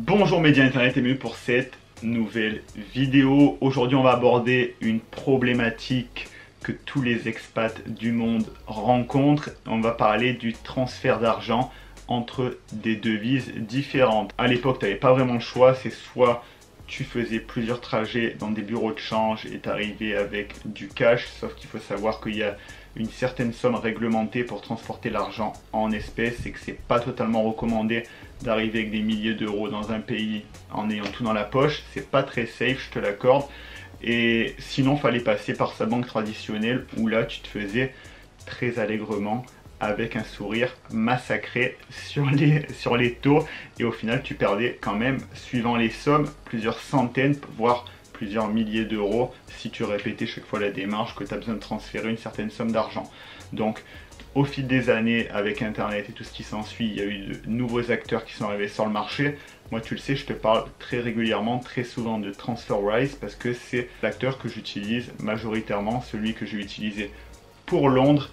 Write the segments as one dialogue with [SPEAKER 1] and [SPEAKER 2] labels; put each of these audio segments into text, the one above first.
[SPEAKER 1] Bonjour médias internet et bienvenue pour cette nouvelle vidéo. Aujourd'hui on va aborder une problématique que tous les expats du monde rencontrent. On va parler du transfert d'argent entre des devises différentes. À l'époque tu n'avais pas vraiment le choix, c'est soit tu faisais plusieurs trajets dans des bureaux de change et t'arrivais avec du cash, sauf qu'il faut savoir qu'il y a une certaine somme réglementée pour transporter l'argent en espèces et que c'est pas totalement recommandé d'arriver avec des milliers d'euros dans un pays en ayant tout dans la poche. C'est pas très safe, je te l'accorde. Et sinon, fallait passer par sa banque traditionnelle où là, tu te faisais très allègrement avec un sourire massacré sur les taux. Et au final, tu perdais quand même, suivant les sommes, plusieurs centaines, voire plusieurs milliers d'euros si tu répétais chaque fois la démarche que tu as besoin de transférer une certaine somme d'argent. Donc, au fil des années, avec Internet et tout ce qui s'ensuit, il y a eu de nouveaux acteurs qui sont arrivés sur le marché. Moi, tu le sais, je te parle très régulièrement, très souvent de TransferWise parce que c'est l'acteur que j'utilise majoritairement, celui que j'ai utilisé pour Londres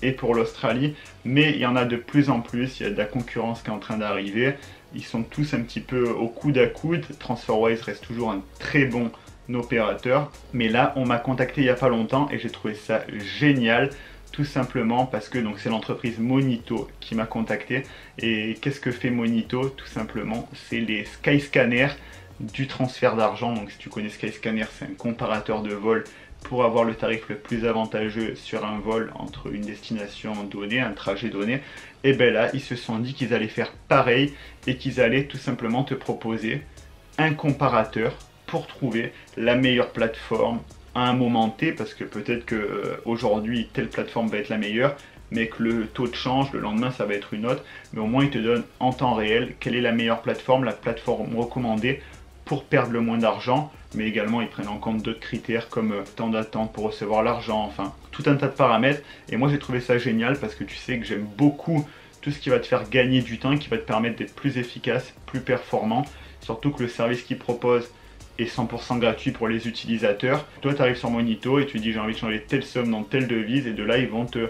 [SPEAKER 1] et pour l'Australie. Mais il y en a de plus en plus, il y a de la concurrence qui est en train d'arriver. Ils sont tous un petit peu au coude à coude. TransferWise reste toujours un très bon opérateur. Mais là, on m'a contacté il n'y a pas longtemps et j'ai trouvé ça génial. Tout simplement parce que c'est l'entreprise Monito qui m'a contacté. Et qu'est-ce que fait Monito? Tout simplement, c'est les Skyscanner du transfert d'argent. Donc si tu connais Skyscanner, c'est un comparateur de vol pour avoir le tarif le plus avantageux sur un vol entre une destination donnée, un trajet donné. Et bien là, ils se sont dit qu'ils allaient faire pareil et qu'ils allaient tout simplement te proposer un comparateur pour trouver la meilleure plateforme à un moment T, parce que peut-être qu'aujourd'hui telle plateforme va être la meilleure, mais que le taux de change, le lendemain ça va être une autre, mais au moins ils te donnent en temps réel quelle est la meilleure plateforme, la plateforme recommandée pour perdre le moins d'argent, mais également ils prennent en compte d'autres critères comme temps d'attente pour recevoir l'argent, enfin tout un tas de paramètres. Et moi j'ai trouvé ça génial parce que tu sais que j'aime beaucoup tout ce qui va te faire gagner du temps, qui va te permettre d'être plus efficace, plus performant, surtout que le service qu'ils proposent est 100% gratuit pour les utilisateurs. Toi, tu arrives sur Monito et tu dis j'ai envie de changer telle somme dans telle devise, et de là, ils vont te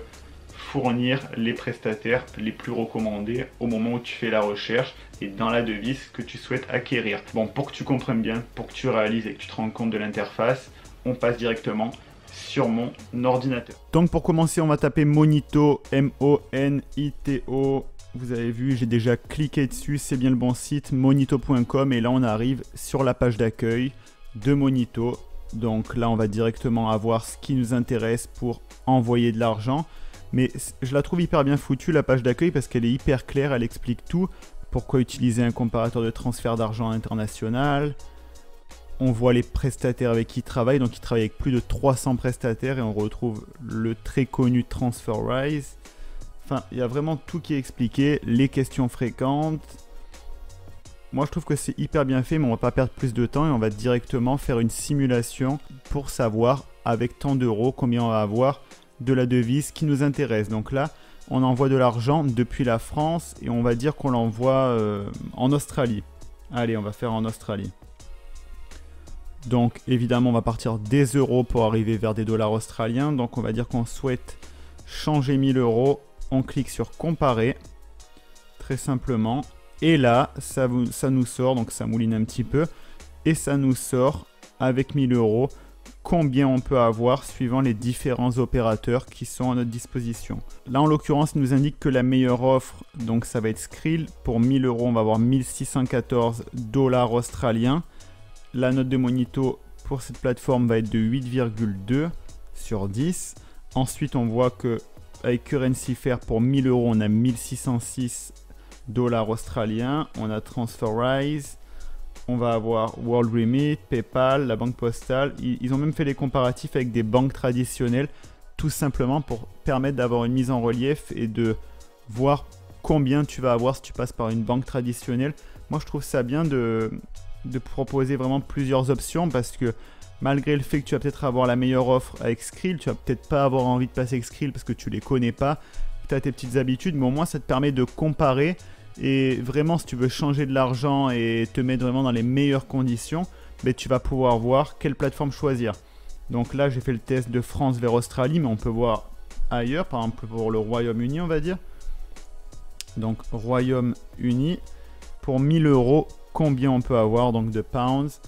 [SPEAKER 1] fournir les prestataires les plus recommandés au moment où tu fais la recherche et dans la devise que tu souhaites acquérir. Bon, pour que tu comprennes bien, pour que tu réalises et que tu te rendes compte de l'interface, on passe directement sur mon ordinateur. Donc pour commencer, on va taper Monito, M-O-N-I-T-O. Vous avez vu, j'ai déjà cliqué dessus, c'est bien le bon site, monito.com, et là on arrive sur la page d'accueil de Monito. Donc là on va directement avoir ce qui nous intéresse pour envoyer de l'argent. Mais je la trouve hyper bien foutue la page d'accueil parce qu'elle est hyper claire, elle explique tout. Pourquoi utiliser un comparateur de transfert d'argent international. On voit les prestataires avec qui ils travaillent, donc ils travaillent avec plus de 300 prestataires et on retrouve le très connu TransferWise. Enfin, il y a vraiment tout qui est expliqué, les questions fréquentes. Moi, je trouve que c'est hyper bien fait, mais on va pas perdre plus de temps et on va directement faire une simulation pour savoir, avec tant d'euros, combien on va avoir de la devise qui nous intéresse. Donc là, on envoie de l'argent depuis la France et on va dire qu'on l'envoie en Australie. Allez, on va faire en Australie. Donc, évidemment, on va partir des euros pour arriver vers des dollars australiens. Donc, on va dire qu'on souhaite changer 1000 euros. On clique sur comparer, très simplement, et là, ça nous sort, donc ça mouline un petit peu, et ça nous sort avec 1000 euros combien on peut avoir suivant les différents opérateurs qui sont à notre disposition. Là, en l'occurrence, il nous indique que la meilleure offre, donc ça va être Skrill, pour 1000 euros, on va avoir 1614 dollars australiens. La note de Monito pour cette plateforme va être de 8,2 sur 10. Ensuite, on voit que avec Currency Fair, pour 1000 euros, on a 1606 dollars australiens. On a TransferWise. On va avoir World Remit, PayPal, la banque postale. Ils ont même fait les comparatifs avec des banques traditionnelles, tout simplement pour permettre d'avoir une mise en relief et de voir combien tu vas avoir si tu passes par une banque traditionnelle. Moi, je trouve ça bien de proposer vraiment plusieurs options parce que malgré le fait que tu vas peut-être avoir la meilleure offre avec Skrill, tu vas peut-être pas avoir envie de passer avec Skrill parce que tu les connais pas, tu as tes petites habitudes, mais au moins ça te permet de comparer. Et vraiment, si tu veux changer de l'argent et te mettre vraiment dans les meilleures conditions, tu vas pouvoir voir quelle plateforme choisir. Donc là, j'ai fait le test de France vers Australie, mais on peut voir ailleurs, par exemple pour le Royaume-Uni, on va dire. Donc Royaume-Uni, pour 1000 euros,
[SPEAKER 2] combien on peut avoir donc de pounds.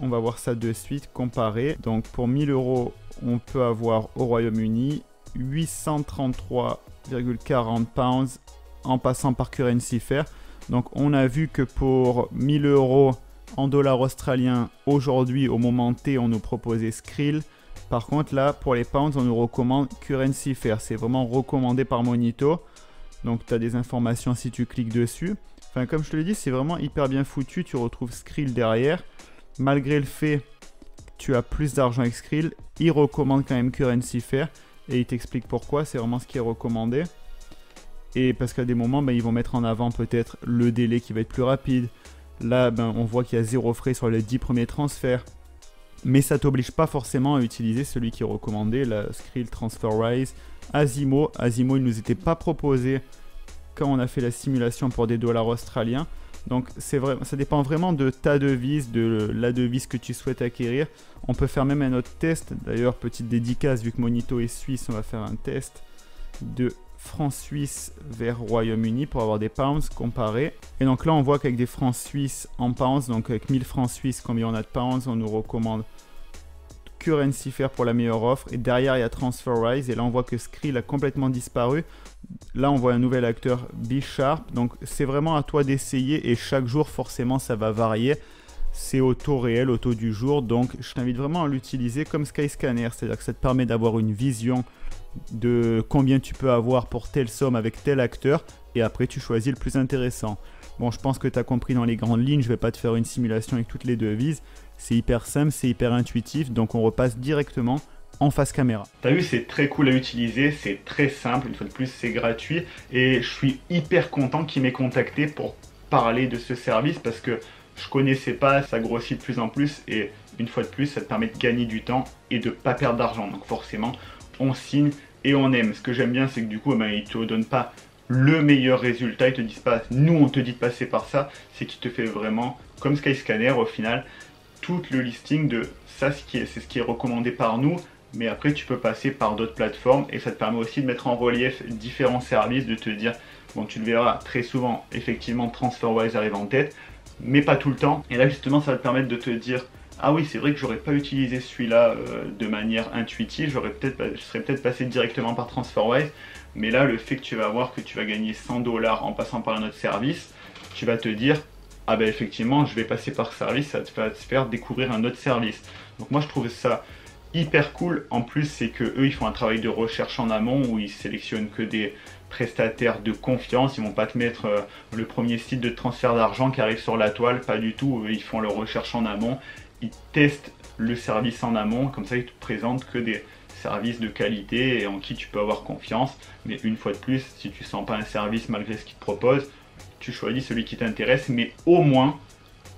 [SPEAKER 2] On va voir ça de suite, comparer. Donc pour 1000 €, on peut avoir au Royaume-Uni 833,40 pounds en passant par Currency Fair. Donc on a vu que pour 1000 € en dollars australiens, aujourd'hui au moment T, on nous proposait Skrill. Par contre là, pour les pounds, on nous recommande Currency Fair. C'est vraiment recommandé par Monito. Donc tu as des informations si tu cliques dessus. Enfin, comme je te l'ai dit, c'est vraiment hyper bien foutu. Tu retrouves Skrill derrière. Malgré le fait que tu as plus d'argent avec Skrill, il recommande quand même Currency Fair. Et il t'explique pourquoi. C'est vraiment ce qui est recommandé. Et parce qu'à des moments, ils vont mettre en avant peut-être le délai qui va être plus rapide. Là, on voit qu'il y a 0 frais sur les 10 premiers transferts. Mais ça ne t'oblige pas forcément à utiliser celui qui est recommandé, la Skrill, TransferWise, Azimo. Azimo, il ne nous était pas proposé quand on a fait la simulation pour des dollars australiens. Donc c'est vrai, ça dépend vraiment de ta devise, de la devise que tu souhaites acquérir. On peut faire même un autre test. D'ailleurs, petite dédicace, vu que Monito est suisse, on va faire un test de francs suisses vers Royaume-Uni pour avoir des pounds comparés. Et donc là, on voit qu'avec des francs suisses en pounds, donc avec 1000 francs suisses, combien on a de pounds, on nous recommande Currency Fair pour la meilleure offre. Et derrière, il y a TransferWise. Et là, on voit que Skrill a complètement disparu. Là, on voit un nouvel acteur, B-Sharp. Donc, c'est vraiment à toi d'essayer. Et chaque jour, forcément, ça va varier. C'est au taux réel, au taux du jour. Donc, je t'invite vraiment à l'utiliser comme Skyscanner. C'est-à-dire que ça te permet d'avoir une vision de combien tu peux avoir pour telle somme avec tel acteur. Et après, tu choisis le plus intéressant. Bon, je pense que tu as compris dans les grandes lignes. Je ne vais pas te faire une simulation avec toutes les devises. C'est hyper simple, c'est hyper intuitif. Donc, on repasse directement en face caméra.
[SPEAKER 1] T'as vu, c'est très cool à utiliser, c'est très simple, une fois de plus c'est gratuit et je suis hyper content qu'il m'ait contacté pour parler de ce service parce que je connaissais pas, ça grossit de plus en plus et une fois de plus ça te permet de gagner du temps et de pas perdre d'argent. Donc forcément on signe et on aime. Ce que j'aime bien c'est que du coup ils te donnent pas le meilleur résultat, ils te disent pas nous on te dit de passer par ça, c'est qu'ils te fait vraiment comme Skyscanner au final tout le listing de ça, c'est ce qui est recommandé par nous. Mais après, tu peux passer par d'autres plateformes et ça te permet aussi de mettre en relief différents services, de te dire, bon, tu le verras très souvent, effectivement, TransferWise arrive en tête, mais pas tout le temps. Et là, justement, ça va te permettre de te dire, ah oui, c'est vrai que j'aurais pas utilisé celui-là de manière intuitive, je serais peut-être passé directement par TransferWise, mais là, le fait que tu vas voir que tu vas gagner 100 $ en passant par un autre service, tu vas te dire, ah ben effectivement, je vais passer par ce service, ça va te faire découvrir un autre service. Donc moi, je trouve ça hyper cool. En plus, c'est que eux, ils font un travail de recherche en amont où ils sélectionnent que des prestataires de confiance. Ils vont pas te mettre le premier site de transfert d'argent qui arrive sur la toile, pas du tout. Eux, ils font leur recherche en amont, ils testent le service en amont, comme ça ils te présentent que des services de qualité et en qui tu peux avoir confiance. Mais une fois de plus, si tu sens pas un service malgré ce qu'ils te proposent, tu choisis celui qui t'intéresse, mais au moins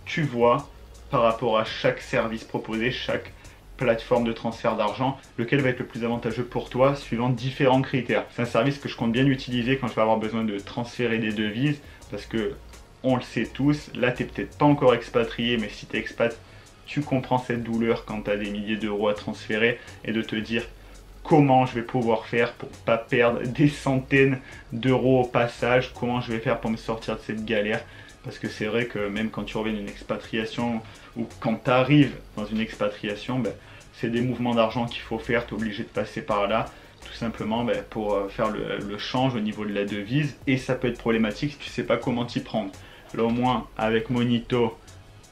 [SPEAKER 1] tu vois par rapport à chaque service proposé, chaque plateforme de transfert d'argent, lequel va être le plus avantageux pour toi suivant différents critères. C'est un service que je compte bien utiliser quand je vais avoir besoin de transférer des devises parce que on le sait tous, là tu n'es peut-être pas encore expatrié, mais si tu es expat, tu comprends cette douleur quand tu as des milliers d'euros à transférer et de te dire comment je vais pouvoir faire pour pas perdre des centaines d'euros au passage, comment je vais faire pour me sortir de cette galère. Parce que c'est vrai que même quand tu reviens d'une expatriation ou quand tu arrives dans une expatriation, c'est des mouvements d'argent qu'il faut faire, tu es obligé de passer par là, tout simplement pour faire le change au niveau de la devise. Et ça peut être problématique si tu ne sais pas comment t'y prendre. Là au moins avec Monito,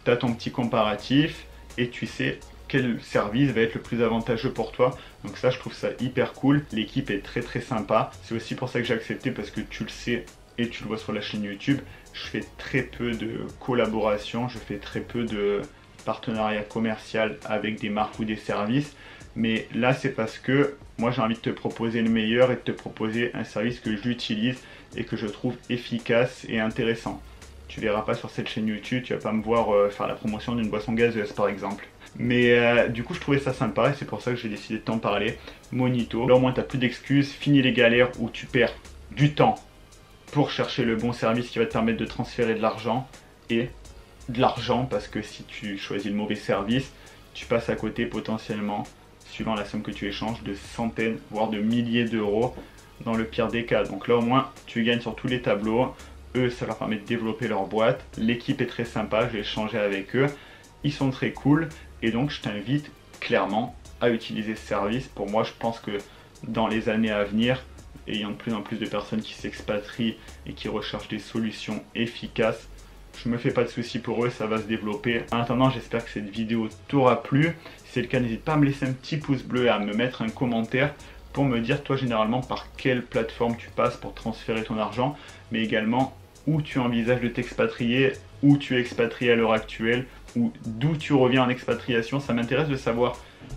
[SPEAKER 1] tu as ton petit comparatif et tu sais quel service va être le plus avantageux pour toi. Donc ça, je trouve ça hyper cool. L'équipe est très très sympa. C'est aussi pour ça que j'ai accepté parce que tu le sais et tu le vois sur la chaîne YouTube. Je fais très peu de collaboration, je fais très peu de partenariat commercial avec des marques ou des services. Mais là, c'est parce que moi, j'ai envie de te proposer le meilleur et de te proposer un service que j'utilise et que je trouve efficace et intéressant. Tu verras pas sur cette chaîne YouTube, tu vas pas me voir faire la promotion d'une boisson gazeuse par exemple. Mais du coup, je trouvais ça sympa et c'est pour ça que j'ai décidé de t'en parler. Monito, là au moins, tu n'as plus d'excuses, fini les galères où tu perds du temps pour chercher le bon service qui va te permettre de transférer de l'argent et de l'argent parce que si tu choisis le mauvais service, tu passes à côté potentiellement, suivant la somme que tu échanges, de centaines voire de milliers d'euros dans le pire des cas. Donc là au moins tu gagnes sur tous les tableaux, eux, ça leur permet de développer leur boîte. L'équipe est très sympa, j'ai échangé avec eux, ils sont très cool, et donc je t'invite clairement à utiliser ce service. Pour moi, je pense que dans les années à venir, ayant de plus en plus de personnes qui s'expatrient et qui recherchent des solutions efficaces, je me fais pas de soucis pour eux, ça va se développer. En attendant, j'espère que cette vidéo t'aura plu. Si c'est le cas, n'hésite pas à me laisser un petit pouce bleu et à me mettre un commentaire pour me dire toi généralement par quelle plateforme tu passes pour transférer ton argent, mais également où tu envisages de t'expatrier, où tu es expatrié à l'heure actuelle, ou d'où tu reviens en expatriation. Ça m'intéresse de savoir,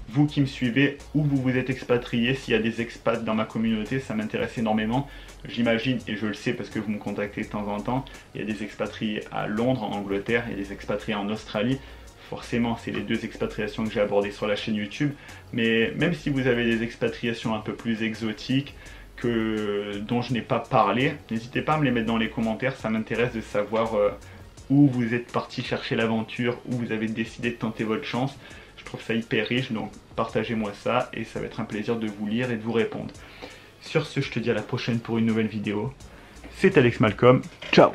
[SPEAKER 1] vous qui me suivez, où vous vous êtes expatrié. S'il y a des expats dans ma communauté, ça m'intéresse énormément. J'imagine, et je le sais parce que vous me contactez de temps en temps, il y a des expatriés à Londres, en Angleterre, il y a des expatriés en Australie. Forcément, c'est les deux expatriations que j'ai abordées sur la chaîne YouTube. Mais même si vous avez des expatriations un peu plus exotiques, dont je n'ai pas parlé, n'hésitez pas à me les mettre dans les commentaires. Ça m'intéresse de savoir où vous êtes parti chercher l'aventure, où vous avez décidé de tenter votre chance. Je trouve ça hyper riche, donc partagez-moi ça et ça va être un plaisir de vous lire et de vous répondre. Sur ce, je te dis à la prochaine pour une nouvelle vidéo. C'est Alex Malcolm, ciao!